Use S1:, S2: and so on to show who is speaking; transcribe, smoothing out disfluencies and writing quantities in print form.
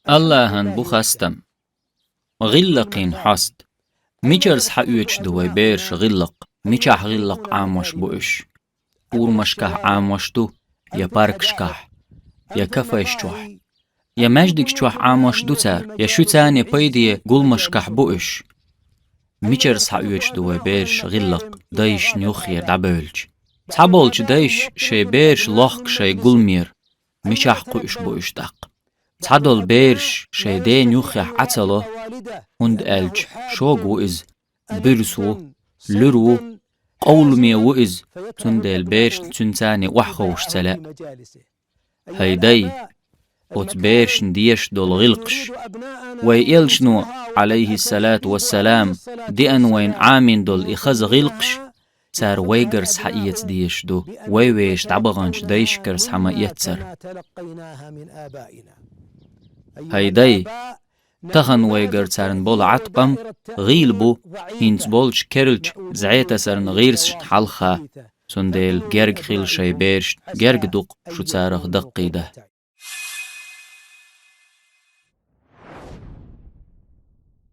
S1: Allah'ın bu hastam. غلقين حاست. ميجرز حقوش دوي بيرش غلق. ميجح غلق عاموش بوش. أورمشكح عاموشتو. يا باركشكح. يا كفايشتوح. يا مجدكشتوح عاموش دوتار. يا شو تاني بيدي قولمشكح بوش. ميجرز حقوش دوي بيرش غلق. دايش نيوخير دعبولج. تعبولج دايش شي بيرش لوخك شي قولمير. ميجح قوش بوش داق. تعدل بيرش شيدين يخيح عتله هند ألج شوق وإز برسو لرو قول مي وإز تندل بيرش تنتاني وحخوش تلا هيدي أت بيرش نديش دول غلقش ويلشنو عليه الصلاة والسلام دي أنوين عامين دول إخز غلقش سار ويجرس حقيت ديش دو ويش تعبغانش ديش كرس حما يتسر هيدي تخن ويجر سارن بول عتقم غيلبو هينز بولش كيرلج زعيتا سارن غيرس حلخا سنديل جرج خيل شي بيرش جرج دوق شو تارخ دقيده